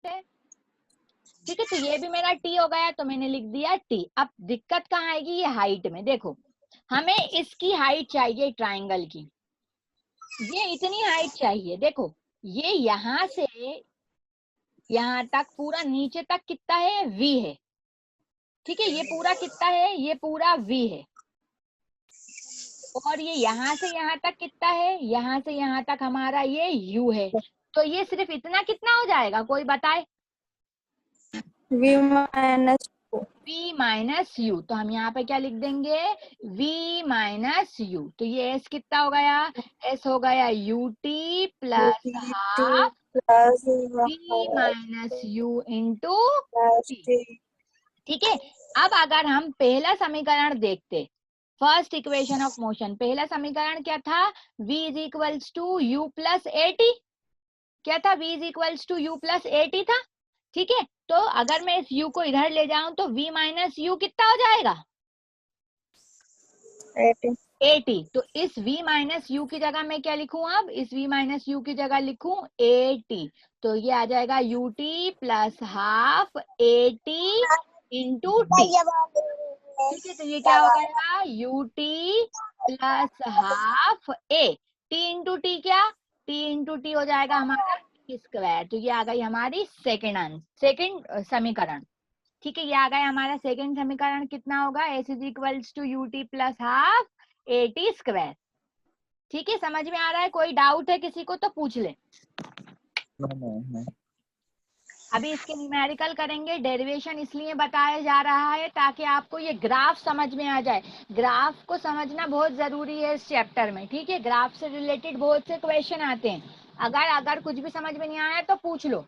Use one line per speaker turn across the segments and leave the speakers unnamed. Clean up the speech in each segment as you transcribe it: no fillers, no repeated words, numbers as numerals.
है, ठीक है। तो ये भी मेरा टी हो गया, तो मैंने लिख दिया टी। अब दिक्कत कहाँ आएगी, ये हाइट में। देखो हमें इसकी हाइट चाहिए ट्राइंगल की, ये इतनी हाइट चाहिए। देखो ये यहाँ से यहाँ तक पूरा नीचे तक कितना है, v है, ठीक है। ये पूरा कितना है, ये पूरा v है। और ये यहाँ से यहाँ तक कितना है, यहाँ से यहाँ तक हमारा ये u है। तो ये सिर्फ इतना कितना हो जाएगा, कोई बताए?
v minus
v minus you. तो हम यहाँ पे क्या लिख देंगे, v माइनस यू। तो ये s कितना हो गया, s हो गया ut plus half
plus
v minus you into
plus
t, ठीक है। अब अगर हम पहला समीकरण देखते, फर्स्ट इक्वेशन ऑफ मोशन, पहला समीकरण क्या था, v is equals to u plus a t. क्या था, v is equals to u plus a t था, ठीक है। तो अगर मैं इस u को इधर ले जाऊं तो v माइनस यू कितना हो जाएगा, 80। तो इस v माइनस यू की जगह मैं क्या लिखूं, अब इस v माइनस यू की जगह लिखूं 80। तो ये आ जाएगा ut plus half 80 into T, ठीक है। तो ये क्या हो गया, ut plus half a, t into T, क्या t इंटू टी हो जाएगा हमारा स्क्वायर। तो ये आ गई हमारी सेकंड समीकरण, ठीक है। ये आ गया हमारा सेकंड समीकरण, कितना होगा, s is equals to ut plus half a t square, ठीक है। समझ में आ रहा है, कोई डाउट है किसी को तो पूछ ले। अभी इसके न्यूमेरिकल करेंगे, डेरिवेशन इसलिए बताया जा रहा है ताकि आपको ये ग्राफ समझ में आ जाए। ग्राफ को समझना बहुत जरूरी है इस चैप्टर में, ठीक है। ग्राफ से रिलेटेड बहुत से क्वेश्चन आते हैं, अगर कुछ भी समझ में नहीं आया तो पूछ लो।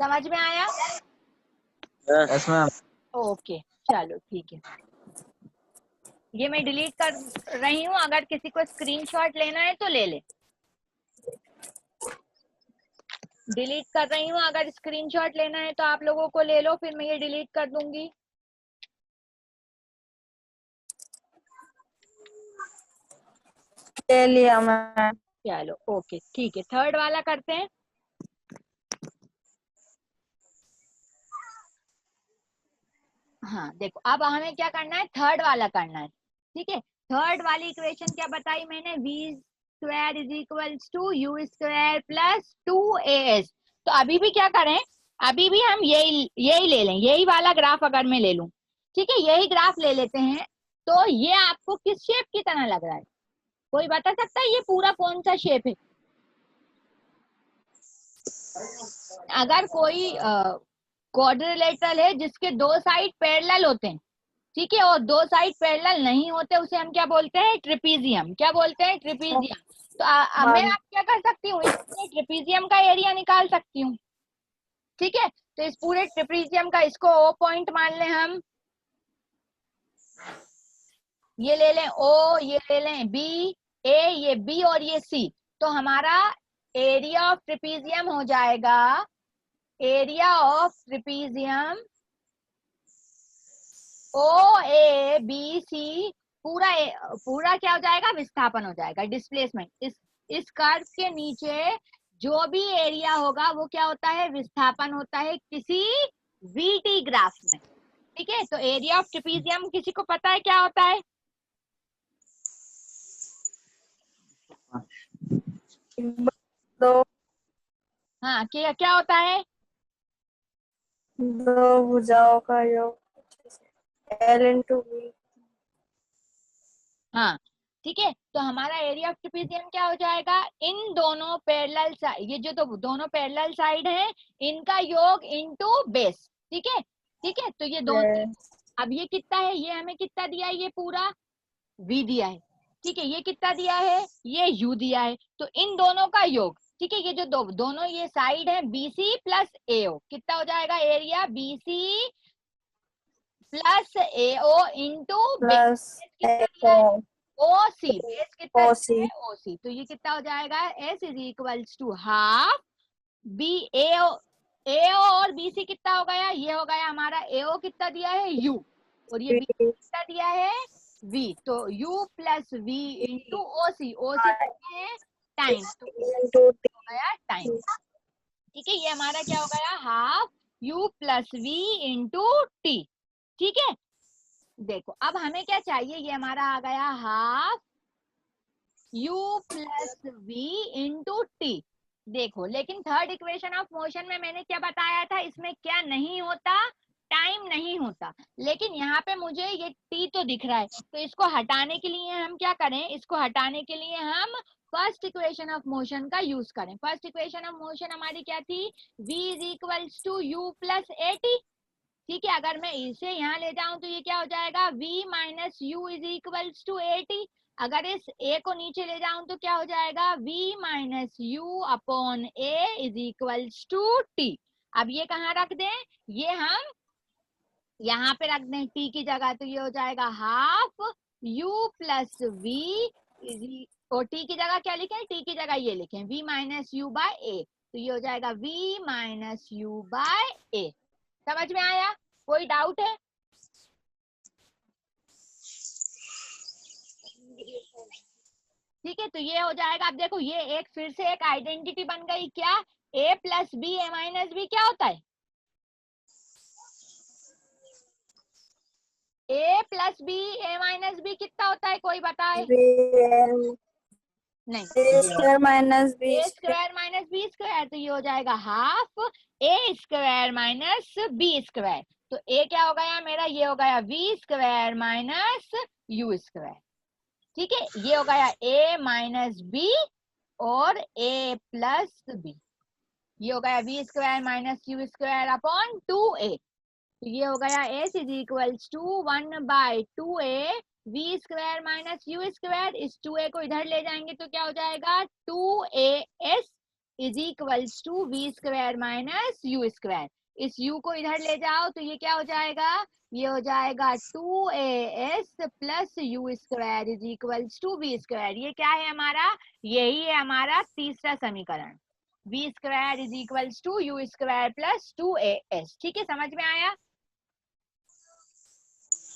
समझ में आया?
Yes ma'am.
ओके चलो ठीक है, ये मैं डिलीट कर रही हूँ, अगर किसी को स्क्रीनशॉट लेना है तो ले ले। डिलीट कर रही हूँ, अगर स्क्रीनशॉट लेना है तो आप लोगों को ले लो, फिर मैं ये डिलीट कर दूंगी।
ले लिया मैं।
चलो ओके ठीक है, थर्ड वाला करते हैं। हाँ देखो अब हमें क्या करना है, थर्ड वाला करना है, ठीक है। थर्ड वाली इक्वेशन क्या बताई मैंने, v square is equals to u square plus 2as। तो अभी भी क्या करें, अभी भी हम यही ले लें, यही वाला ग्राफ अगर मैं ले लूं, ठीक है, यही ग्राफ ले लेते हैं। तो ये आपको किस शेप की तरह लग रहा है, कोई बता सकता है ये पूरा कौन सा शेप है? अगर कोई क्वाड्रिलेटरल है जिसके दो साइड पैरेलल होते हैं, ठीक है, और दो साइड पैरेलल नहीं होते, उसे हम क्या बोलते हैं, ट्रिपीजियम। क्या बोलते हैं, ट्रिपीजियम। तो मैं आप क्या कर सकती हूँ, इस पूरे ट्रिपीजियम का एरिया निकाल सकती हूँ, ठीक है। तो इस पूरे ट्रिपीजियम का, इसको ओ पॉइंट मान लें हम, ये ले लें ओ, ये ले लें बी, ए ये बी और ये सी। तो हमारा एरिया ऑफ ट्रिपीजियम हो जाएगा, area of trapezium O A B C, पूरा क्या हो जाएगा, विस्थापन हो जाएगा, डिस्प्लेसमेंट। इस कर्व के नीचे जो भी एरिया होगा वो क्या होता है, विस्थापन होता है किसी वीटी ग्राफ में, ठीक है। तो एरिया ऑफ ट्रिपीजियम किसी को पता है क्या होता है?
दो
हाँ क्या क्या होता है,
दो भुजाओं का योग L इंटू V।
हाँ ठीक है। तो हमारा एरिया ऑफ ट्रिपीजियम क्या हो जाएगा, इन दोनों पैरेलल साइड, ये जो तो दोनों पैरेलल साइड हैं इनका योग इनटू बेस, ठीक है, ठीक है। तो ये दोनों, अब ये कितना है, ये हमें कितना दिया है, ये पूरा v दिया है, ठीक है। ये कितना दिया है, ये u दिया है। तो इन दोनों का योग, ठीक है, ये जो दोनों ये साइड है BC प्लस AO, कितना हो जाएगा, area BC plus AO into base.
Plus
कितना दिया है, OC, बेस कितना
OC
दिया है, OC। तो ये कितना हो जाएगा, S is equals to half b AO और BC कितना हो गया, ये हो गया हमारा AO कितना दिया है U, और ये BC कितना दिया है V। तो U plus V into OC, OC कितने हैं टाइम, तो
into
हो गया टाइम। ठीक है, ये हमारा क्या हो गया, half u plus v into T. ठीक है, देखो अब हमें क्या चाहिए, ये हमारा आ गया half u plus v into T. देखो लेकिन थर्ड इक्वेशन ऑफ मोशन में मैंने क्या बताया था, इसमें क्या नहीं होता, टाइम नहीं होता। लेकिन यहाँ पे मुझे ये t तो दिख रहा है, तो इसको हटाने के लिए हम क्या करें, इसको हटाने के लिए हम फर्स्ट इक्वेशन ऑफ मोशन का यूज करें। फर्स्ट इक्वेशन ऑफ मोशन हमारी क्या थी, v is equals to u plus a t. ठीक है, अगर मैं इसे यहाँ ले जाऊं तो ये क्या हो जाएगा, v minus u is equals to a t. अगर इस a को नीचे ले जाऊं तो क्या हो जाएगा, v minus u upon a is equals to t. अब ये कहाँ रख दें, ये हम यहाँ पे रख दें t की जगह, तो ये हो जाएगा हाफ u प्लस v, और t की जगह क्या लिखें, t की जगह ये लिखें v माइनस यू बाय ए, तो ये हो जाएगा v माइनस यू बाय ए। समझ में आया, कोई डाउट है? ठीक है, तो ये हो जाएगा। अब देखो ये एक फिर से एक आइडेंटिटी बन गई, क्या, a plus b a minus b क्या होता है, a plus b a minus b कितना होता है, कोई बताए? नहीं,
a square minus b
a square minus b square, तो ये हो जाएगा half a square minus b square. तो a क्या हो गया मेरा, ये हो गया v square minus u square. ठीक है, ये हो गया a माइनस बी और a प्लस बी, ये हो गया v square minus u square upon 2a। तो ये हो गया s is equals to 1/2a v square minus u square. इस 2a को इधर ले जाएंगे तो क्या हो जाएगा, 2as is equals to v square minus u square. इस u को इधर ले जाओ तो ये क्या हो जाएगा, ये हो जाएगा 2as plus u square is equals to v square. ये क्या है हमारा, यही है हमारा तीसरा समीकरण, v square is equals to u square plus 2as। ठीक है, समझ में आया?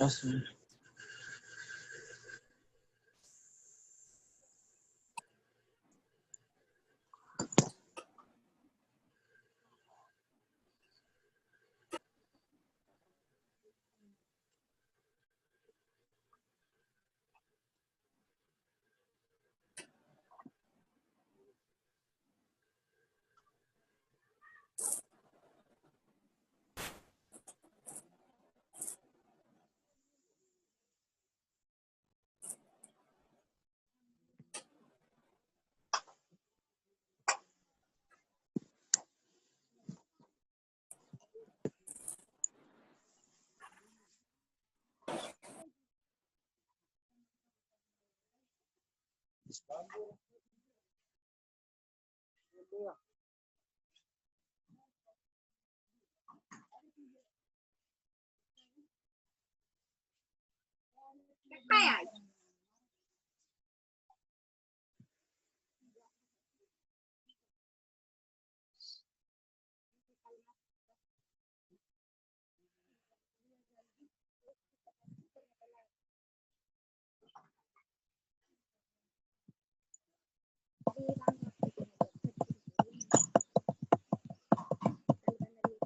Yes, ma'am.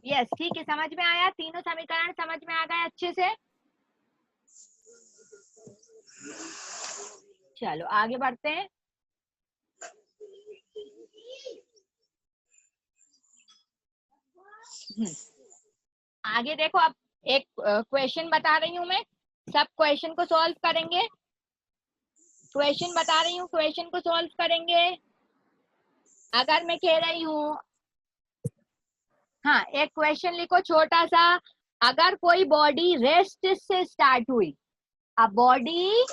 यस, ठीक है, समझ में आया, तीनों समीकरण समझ में आ गए अच्छे से। चलो आगे बढ़ते हैं। आगे देखो, अब एक क्वेश्चन बता रही हूं मैं, सब क्वेश्चन को सॉल्व करेंगे। क्वेश्चन बता रही हूँ, क्वेश्चन को सॉल्व करेंगे। अगर मैं कह रही हूँ, हाँ एक क्वेश्चन लिखो छोटा सा, अगर कोई बॉडी रेस्ट से स्टार्ट हुई, a body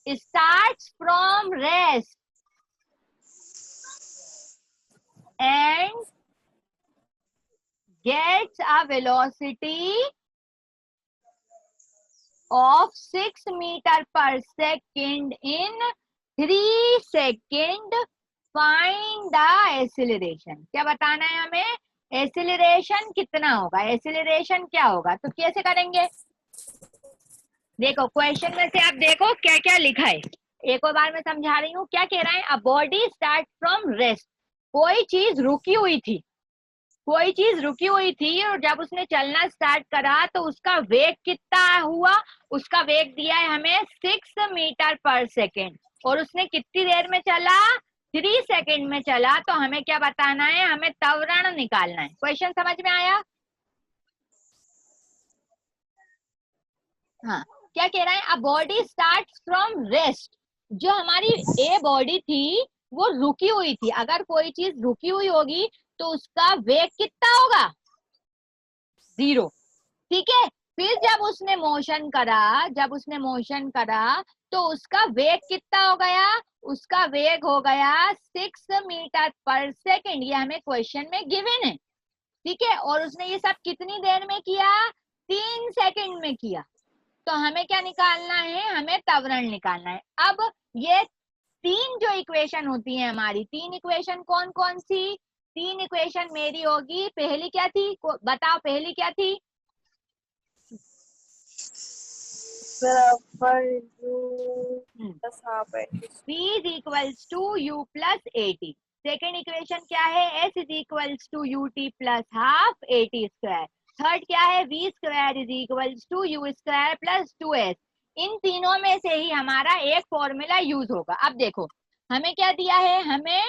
starts from rest and gets a velocity of 6 meter per second in 3 seconds. Find the acceleration. क्या बताना है हमें, एक्सीलरेशन कितना होगा, एक्सीलरेशन क्या होगा। तो कैसे करेंगे, देखो क्वेश्चन में से आप देखो क्या क्या लिखा है। एक और बार मैं समझा रही हूँ, क्या कह रहा है, a body start from rest, कोई चीज रुकी हुई थी, कोई चीज रुकी हुई थी और जब उसने चलना स्टार्ट करा तो उसका वेग कितना हुआ, उसका वेग दिया है हमें 6 मीटर पर सेकेंड, और उसने कितनी देर में चला, 3 सेकेंड में चला। तो हमें क्या बताना है, हमें त्वरण निकालना है। क्वेश्चन समझ में आया? हाँ, क्या कह रहा है, a body start from rest, जो हमारी ए बॉडी थी वो रुकी हुई थी, अगर कोई चीज रुकी हुई होगी तो उसका वेग कितना होगा, 0, ठीक है। फिर जब उसने मोशन करा, जब उसने मोशन करा तो उसका वेग कितना हो गया, उसका वेग हो गया 6 मीटर पर सेकेंड, ये हमें क्वेश्चन में गिवन है, ठीक है। और उसने ये सब कितनी देर में किया, 3 सेकेंड में किया। तो हमें क्या निकालना है, हमें त्वरण निकालना है। अब ये 3 जो इक्वेशन होती है हमारी, 3 इक्वेशन कौन कौन सी, 3 इक्वेशन मेरी होगी, पहली क्या थी, बताओ पहली क्या थी,
बराबर u plus half a t,
v is equals to u plus a t. Second equation क्या है, s is equals to ut plus half a t square. Third क्या है, v square is equals to u square plus 2s। इन तीनों में से ही हमारा एक फॉर्मूला यूज होगा। अब देखो हमें क्या दिया है, हमें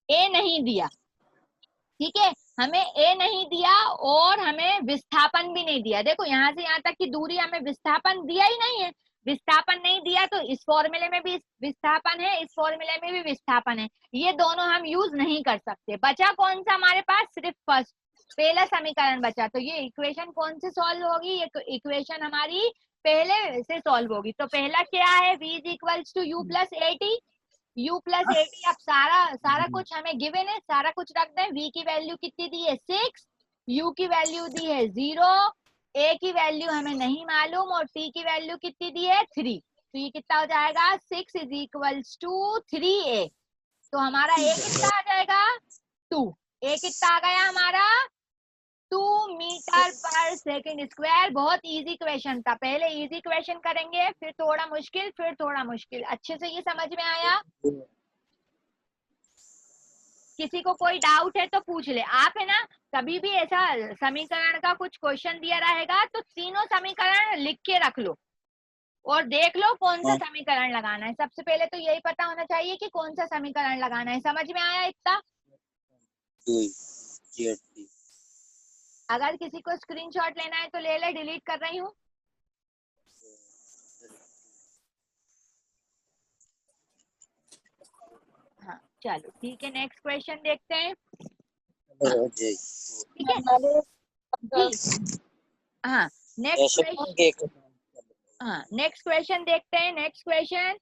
a नहीं दिया, ठीक है, हमें ए नहीं दिया और हमें विस्थापन भी नहीं दिया। देखो यहाँ से यहाँ तक की दूरी हमें विस्थापन दिया ही नहीं है, विस्थापन नहीं दिया तो इस फॉर्मूले में भी विस्थापन है, इस फॉर्मूले में भी विस्थापन है, ये दोनों हम यूज नहीं कर सकते। बचा कौन सा हमारे पास, सिर्फ फर्स्ट पहला समीकरण बचा। तो ये इक्वेशन कौन से सॉल्व होगी, ये इक्वेशन हमारी पहले से सॉल्व होगी। तो पहला क्या है, v is equals to u plus a t, u plus a t. अब सारा कुछ हमें गिवन है, सारा कुछ रख दें। v की वैल्यू कितनी दी है, 6, u की वैल्यू दी है 0, a की वैल्यू हमें नहीं मालूम और t की वैल्यू कितनी दी है 3। तो ये कितना हो जाएगा, 6 इज इक्वल्स टू 3a। तो हमारा a कितना आ जाएगा, 2। a कितना आ गया हमारा, 2 मीटर पर सेकेंड स्क्वायर। बहुत इजी क्वेश्चन था, पहले इजी क्वेश्चन करेंगे, फिर थोड़ा मुश्किल, फिर थोड़ा मुश्किल। अच्छे से ये समझ में आया? किसी को कोई डाउट है तो पूछ ले। आप है ना, कभी भी ऐसा समीकरण का कुछ क्वेश्चन दिया रहेगा तो तीनों समीकरण लिख के रख लो और देख लो कौन सा समीकरण लगाना है। सबसे पहले तो यही पता होना चाहिए कि कौन सा समीकरण लगाना है। समझ में आया इतना? अगर किसी को स्क्रीनशॉट लेना है तो ले ले, डिलीट कर रही हूँ। हाँ चलो ठीक है, नेक्स्ट क्वेश्चन देखते हैं। ठीक है हाँ, नेक्स्ट क्वेश्चन, हाँ नेक्स्ट क्वेश्चन देखते हैं। नेक्स्ट क्वेश्चन,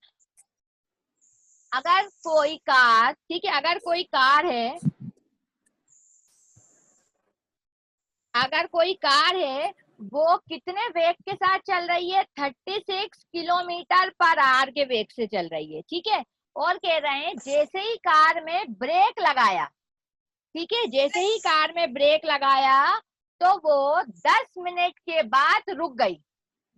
अगर कोई कार, ठीक है, अगर कोई कार है, अगर कोई कार है वो कितने वेग के साथ चल रही है, 36 किलोमीटर पर आवर के वेग से चल रही है, ठीक है। और कह रहे हैं जैसे ही कार में ब्रेक लगाया, ठीक है, जैसे ही कार में ब्रेक लगाया तो वो 10 मिनट के बाद रुक गई।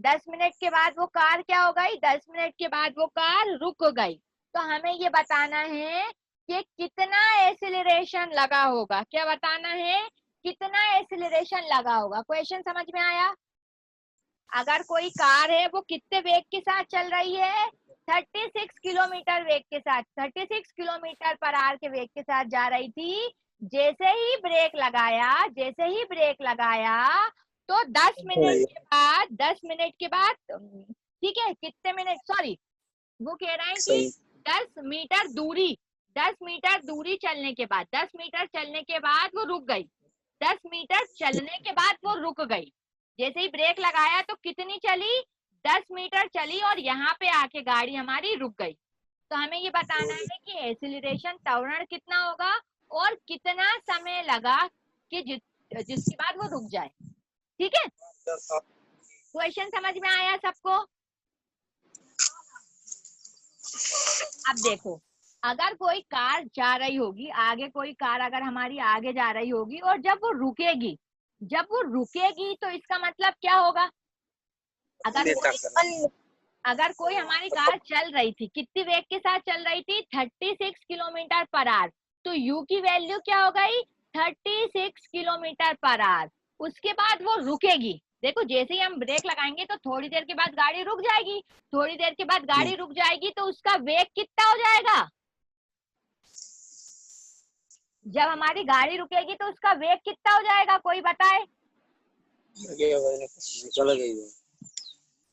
10 मिनट के बाद वो कार क्या हो गई, 10 मिनट के बाद वो कार रुक गई। तो हमें ये बताना है कि कितना एक्सीलरेशन लगा होगा। क्या बताना है, कितना एक्सीलरेशन लगा होगा। क्वेश्चन समझ में आया? अगर कोई कार है वो कितने वेग के साथ चल रही है, 36 किलोमीटर वेग के साथ, 36 किलोमीटर पर आवर के वेग के साथ जा रही थी। जैसे ही ब्रेक लगाया, जैसे ही ब्रेक लगाया तो 10 मिनट के बाद, 10 मिनट के बाद, ठीक है, कितने मिनट, सॉरी वो कह रहे हैं कि 10 मीटर दूरी, 10 मीटर दूरी चलने के बाद, 10 मीटर चलने के बाद वो रुक गई। 10 मीटर चलने के बाद वो रुक गई। जैसे ही ब्रेक लगाया तो कितनी चली, 10 मीटर चली और यहाँ पे आके गाड़ी हमारी रुक गई। तो हमें ये बताना है कि एक्सीलरेशन त्वरण कितना होगा और कितना समय लगा कि जिसके बाद वो रुक जाए। ठीक है, क्वेश्चन समझ में आया सबको? अब देखो, अगर कोई कार जा रही होगी आगे, कोई कार अगर हमारी आगे जा रही होगी और जब वो रुकेगी, जब वो रुकेगी तो इसका मतलब क्या होगा, अगर अगर कोई हमारी कार चल रही थी, कितनी वेग के साथ चल रही थी, 36 किलोमीटर पर आवर, तो u की वैल्यू क्या हो गई, 36 किलोमीटर पर आवर। उसके बाद वो रुकेगी, देखो जैसे ही हम ब्रेक लगाएंगे तो थोड़ी देर के बाद गाड़ी रुक जाएगी, थोड़ी देर के बाद गाड़ी रुक जाएगी, तो उसका वेग कितना हो जाएगा, जब हमारी गाड़ी रुकेगी तो उसका वेग कितना हो जाएगा, कोई बताए।
चला गई।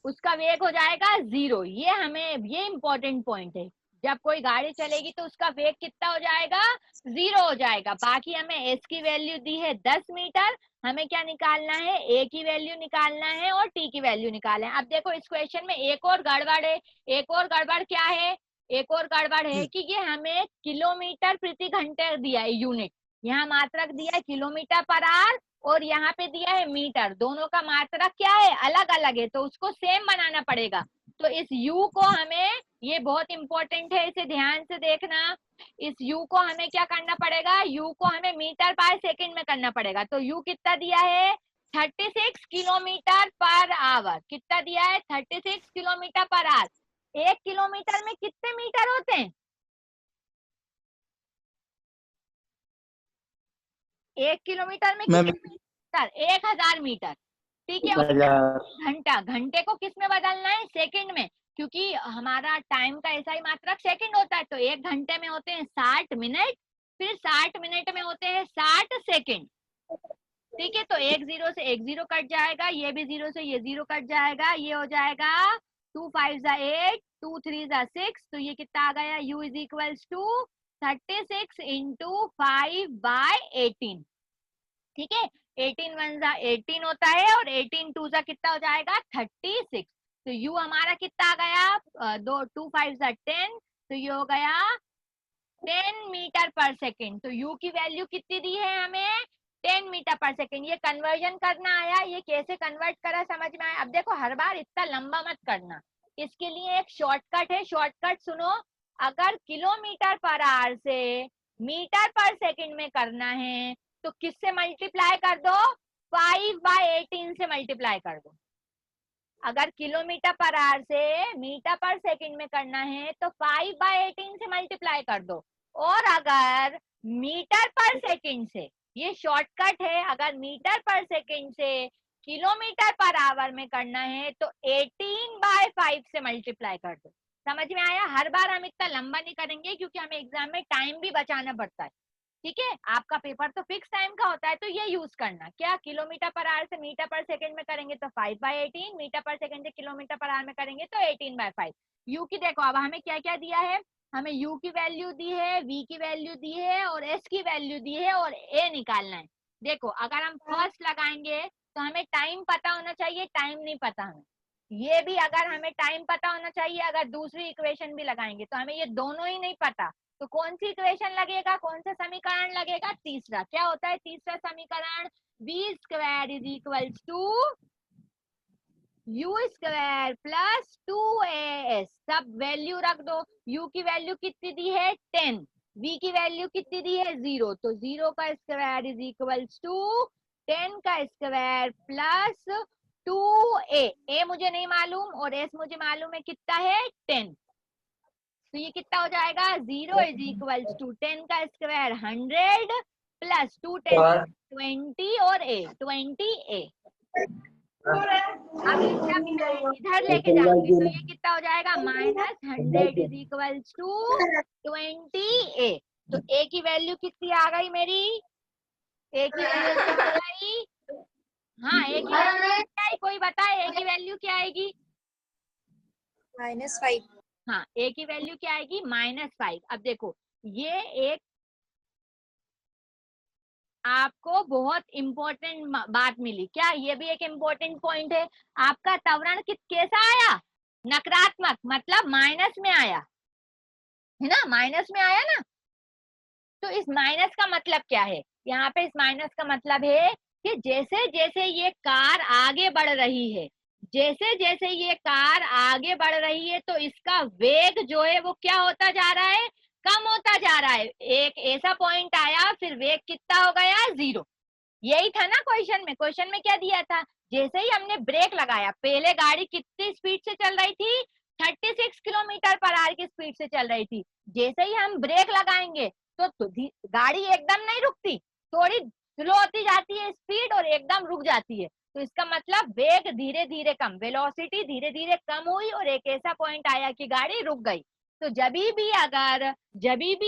उसका वेग हो जाएगा 0। ये हमें, ये इंपॉर्टेंट पॉइंट है, जब कोई गाड़ी चलेगी तो उसका वेग कितना हो जाएगा, 0 हो जाएगा। बाकी हमें एस की वैल्यू दी है 10 मीटर, हमें क्या निकालना है, ए की वैल्यू निकालना है और टी की वैल्यू निकालना है। अब देखो इस क्वेश्चन में एक और गड़बड़ है, एक और गड़बड़ क्या है, एक और गड़बड़ है कि ये हमें किलोमीटर प्रति घंटे दिया है यूनिट, यहाँ मात्रक दिया है किलोमीटर पर आवर और यहाँ पे दिया है मीटर, दोनों का मात्रक क्या है, अलग अलग है, तो उसको सेम बनाना पड़ेगा। तो इस u को हमें, ये बहुत इंपॉर्टेंट है, इसे ध्यान से देखना, इस u को हमें क्या करना पड़ेगा, u को हमें मीटर पर सेकंड में करना पड़ेगा। तो u कितना दिया है, 36 किलोमीटर पर आवर, कितना दिया है, 36 किलोमीटर पर आवर। 1 किलोमीटर में कितने मीटर होते हैं, 1 किलोमीटर में कितने मीटर, 1000 मीटर, ठीक है। घंटा, घंटे को किस में बदलना है, सेकंड में, क्योंकि हमारा टाइम का ऐसा ही मात्रक सेकंड होता है। तो 1 घंटे में होते हैं 60 मिनट, फिर 60 मिनट में होते हैं 60 सेकंड, ठीक है। तो 1 0 से 1 0 कट जाएगा, ये भी 0 से ये 0 कट जाएगा, ये हो जाएगा 2 5 8, 2 3 6, तो ये कितना आ गया, u is equals to 36 into 5/18, ठीक है। 18 1 18 होता है और 18 2 कितना हो जाएगा, 36। तो u हमारा कितना आ गया, 2 5 10, तो ये हो गया 10 मीटर पर सेकेंड। तो u की वैल्यू कितनी दी है हमें, 10 मीटर पर सेकेंड। ये कन्वर्जन करना आया, ये कैसे कन्वर्ट करा समझ में आया। अब देखो हर बार इतना लंबा मत करना, इसके लिए एक शॉर्टकट है, शॉर्टकट सुनो। अगर किलोमीटर पर आवर से मीटर पर सेकेंड में करना है तो किससे मल्टीप्लाई कर दो, 5/18 से मल्टीप्लाई कर दो। अगर किलोमीटर पर आवर से मीटर पर सेकंड में करना है तो 5/18 से मल्टीप्लाई कर दो। और अगर मीटर पर सेकंड से, ये शॉर्टकट है, अगर मीटर पर सेकंड से किलोमीटर पर आवर में करना है तो 18/5 से मल्टीप्लाई कर दो। समझ में आया। हर बार हम इतना लंबा नहीं करेंगे क्योंकि हमें एग्जाम में टाइम भी बचाना पड़ता है, ठीक है। आपका पेपर तो फिक्स टाइम का होता है, तो ये यूज करना, क्या किलोमीटर पर आवर से मीटर पर सेकंड में करेंगे तो 5/18, मीटर पर सेकंड से किलोमीटर पर आवर में करेंगे तो 18/5। यू की देखो अब हमें क्या क्या दिया है, हमें यू की वैल्यू दी है, वी की वैल्यू दी है और एस की वैल्यू दी है और ए निकालना है। देखो अगर हम फर्स्ट लगाएंगे तो हमें टाइम पता होना चाहिए, टाइम नहीं पता हमें। ये भी अगर हमें टाइम पता होना चाहिए, अगर दूसरी इक्वेशन भी लगाएंगे तो हमें ये दोनों ही नहीं पता, तो कौन सी इक्वेशन लगेगा, कौन सा समीकरण लगेगा, तीसरा। क्या होता है तीसरा समीकरण, v² is equals to u² plus 2as। सब वैल्यू रख दो, u की वैल्यू कितनी दी है 10, v की वैल्यू कितनी दी है 0, तो 0 का स्क्वायर इज इक्वल्स टू 10 का स्क्वायर प्लस 2a। a मुझे नहीं मालूम और s मुझे मालूम है, कितना है 10। तो ये कितना हो जाएगा, 0 इज इक्वल्स टू 10 का स्क्वायर 100 प्लस 2 10 20 और a 20a। अब इधर लेके जाऊंगी तो ये कितना हो जाएगा, -100 इज इक्वल्स टू 20a। तो a की वैल्यू कितनी आ गई मेरी, a की वैल्यू क्या आई, हाँ a की वैल्यू क्या आई, कोई बताए a की वैल्यू क्या आएगी,
-5।
हाँ a की वैल्यू क्या आएगी, -5। अब देखो ये एक आपको बहुत इंपॉर्टेंट बात मिली, क्या ये भी एक इम्पोर्टेंट पॉइंट है। आपका त्वरण कैसा आया, नकारात्मक, मतलब माइनस में आया है ना, माइनस में आया ना। तो इस माइनस का मतलब क्या है, यहाँ पे इस माइनस का मतलब है कि जैसे जैसे ये कार आगे बढ़ रही है, जैसे जैसे ये कार आगे बढ़ रही है तो इसका वेग जो है वो क्या होता जा रहा है, कम होता जा रहा है। एक ऐसा पॉइंट आया फिर वेग कितना हो गया 0। यही था ना क्वेश्चन में, क्वेश्चन में क्या दिया था, जैसे ही हमने ब्रेक लगाया, पहले गाड़ी कितनी स्पीड से चल रही थी 36 किलोमीटर पर आवर की स्पीड से चल रही थी। जैसे ही हम ब्रेक लगाएंगे तो गाड़ी एकदम नहीं रुकती, थोड़ी स्लो होती जाती है स्पीड और एकदम रुक जाती है। तो इसका मतलब वेग धीरे धीरे कम, वेलोसिटी धीरे धीरे कम हुई और एक ऐसा पॉइंट आया कि गाड़ी रुक गई। तो जब भी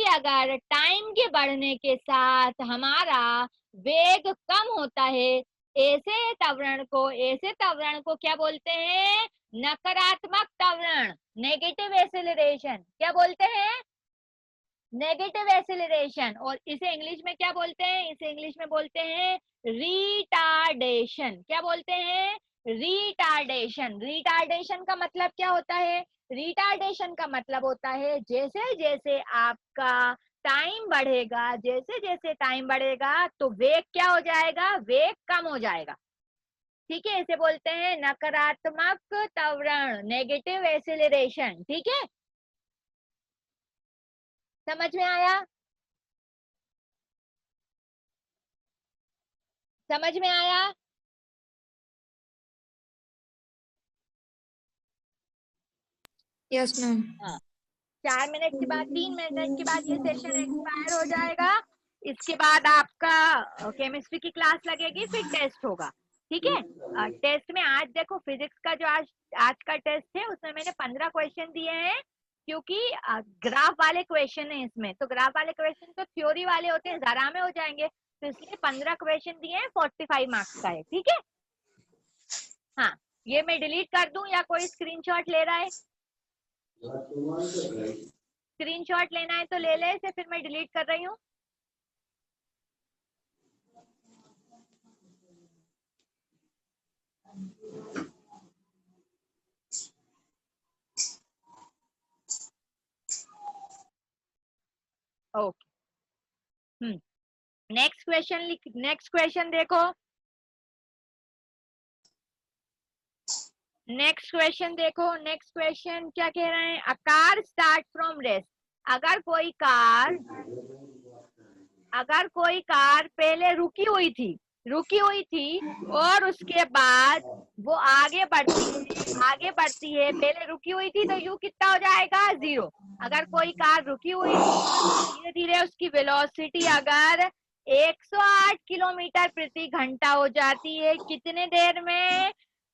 अगर टाइम के बढ़ने के साथ हमारा वेग कम होता है, ऐसे त्वरण को क्या बोलते हैं? नकारात्मक त्वरण, नेगेटिव एक्सेलरेशन। क्या बोलते हैं? Negative acceleration. और इसे इंग्लिश में क्या बोलते हैं? इसे इंग्लिश में बोलते हैं रिटार्डेशन। क्या बोलते हैं? रिटार्डेशन। रिटार्डेशन का मतलब क्या होता है? रिटार्डेशन का मतलब होता है जैसे जैसे आपका टाइम बढ़ेगा, जैसे जैसे टाइम बढ़ेगा तो वेग क्या हो जाएगा? वेग कम हो जाएगा। ठीक है, इसे बोलते हैं नकारात्मक त्वरण, नेगेटिव एक्सेलरेशन। ठीक है, समझ में आया? समझ में आया?
Yes ma'am.
हाँ, 4 मिनट के बाद, 3 मिनट के बाद ये सेशन एक्सपायर हो जाएगा। इसके बाद आपका केमिस्ट्री की क्लास लगेगी, फिर टेस्ट होगा। ठीक है, टेस्ट में आज देखो फिजिक्स का जो आज का टेस्ट है उसमें मैंने 15 क्वेश्चन दिए हैं, क्योंकि ग्राफ वाले क्वेश्चन है इसमें। तो ग्राफ वाले क्वेश्चन तो थ्योरी वाले होते हैं, जरा में हो जाएंगे, तो इसलिए 15 क्वेश्चन दिए हैं, 45 मार्क्स का है। ठीक है, हाँ, ये मैं डिलीट कर दूं या कोई स्क्रीनशॉट ले रहा है? स्क्रीनशॉट लेना है तो ले ले, इसे फिर मैं डिलीट कर रही हूँ। ओके, नेक्स्ट क्वेश्चन देखो। नेक्स्ट क्वेश्चन क्या कह रहे हैं? A car start from rest. अगर कोई कार पहले रुकी हुई थी और उसके बाद वो आगे बढ़ती है, पहले रुकी हुई थी तो यू कितना हो जाएगा? 0। अगर कोई कार रुकी हुई धीरे धीरे उसकी वेलोसिटी अगर 108 किलोमीटर प्रति घंटा हो जाती है, कितने देर में?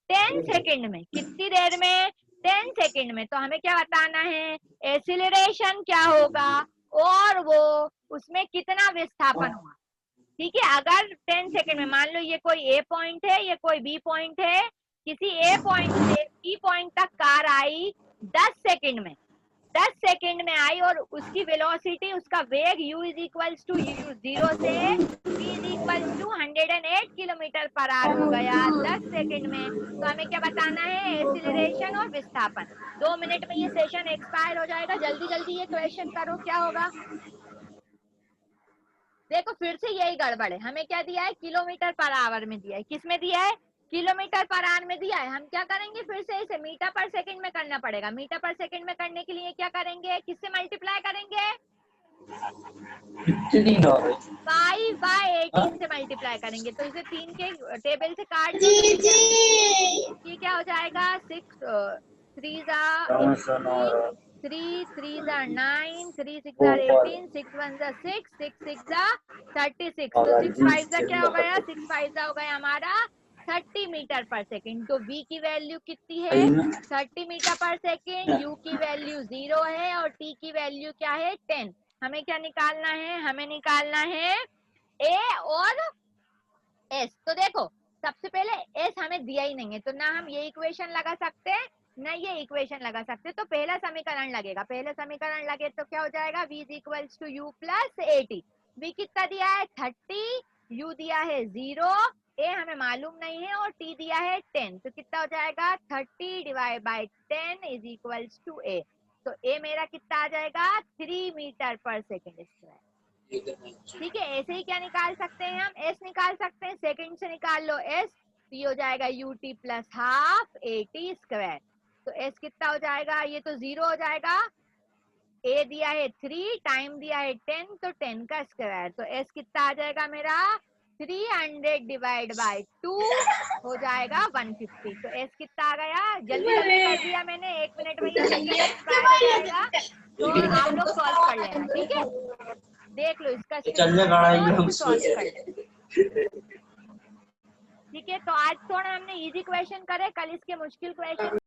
10 सेकंड में। कितनी देर में? 10 सेकंड में। तो हमें क्या बताना है? एक्सीलरेशन क्या होगा और वो उसमें कितना विस्थापन हुआ। ठीक है, अगर 10 सेकंड में, मान लो ये कोई ए पॉइंट है, ये कोई बी पॉइंट है, किसी ए पॉइंट से बी पॉइंट तक कार आई 10 सेकंड में, 10 सेकंड में आई और उसकी वेलोसिटी, उसका वेग u इज इक्वल्स टू 0 से v is equals to 108 kilometre per hour हो गया 10 सेकंड में। तो हमें क्या बताना है? एक्सीलरेशन और विस्थापन। 2 मिनट में ये सेशन एक्सपायर हो जाएगा। जल्दी जल्दी ये क्वेश्चन करो, क्या होगा? देखो फिर से यही गड़बड़ है। हमें क्या दिया है? किलोमीटर पर आवर में दिया है। किस में दिया है? किलोमीटर पर आवर में दिया है। हम क्या करेंगे? फिर से इसे मीटर पर सेकंड में करना पड़ेगा। मीटर पर सेकंड में करने के लिए क्या करेंगे? किससे मल्टीप्लाई करेंगे? 5/18 से मल्टीप्लाई करेंगे। तो इसे 3 के टेबल से काट दो तो ये क्या हो जाएगा? 6 3 3 3 9 3 6 18 6 1 6 6 6 36। तो 6 5 क्या हो गया? 6 5 हो गया हमारा 30 मीटर पर सेकंड। तो v की वैल्यू कितनी है? 30 मीटर पर सेकंड। u की वैल्यू 0 है और t की वैल्यू क्या है? 10। हमें क्या निकालना है? हमें निकालना है a और s। तो देखो सबसे पहले s हमें दिया ही नहीं है, तो ना हम ये इक्वेशन लगा सकते हैं ना ये इक्वेशन लगा सकते। तो पहला समीकरण लगेगा। पहला समीकरण लगे तो क्या हो जाएगा? v is equals to u plus 80। v कितना दिया है? 30, u दिया है 0, a हमें मालूम नहीं है और t दिया है 10। तो कितना हो जाएगा? 30 divide by 10 is equals to a। तो a मेरा कितना आ जाएगा? 3 मीटर पर सेकेंड स्क्वायर। ठीक है, ऐसे ही क्या निकाल सकते हैं? हम s निकाल सकते हैं। सेकंड से निकाल लो s, तो ये हो जाएगा ut प्लस हाफ 80 स्क्वायर। तो s कितना हो जाएगा? ये तो 0 हो जाएगा। a दिया है 3, टाइम दिया है 10, तो 10 का स्क्वायर। तो s कितना आ जाएगा मेरा? 300 डिवाइड बाय 2 हो जाएगा 150। तो एस कितना आ गया? जल्दी जल्दी कर दिया मैंने, 1 मिनट में ये क्वेश्चन एक्सपायर हो जाएगा, तो आप लोग सॉल्व कर लेना, ठीक है? देख लो, इसका स्क्रीनशॉट सॉल्व कर लेना, ठीक है? तो आज थोड़ा हमने इजी क्वेश्चन करे, कल इसके मुश्किल क्वेश्चन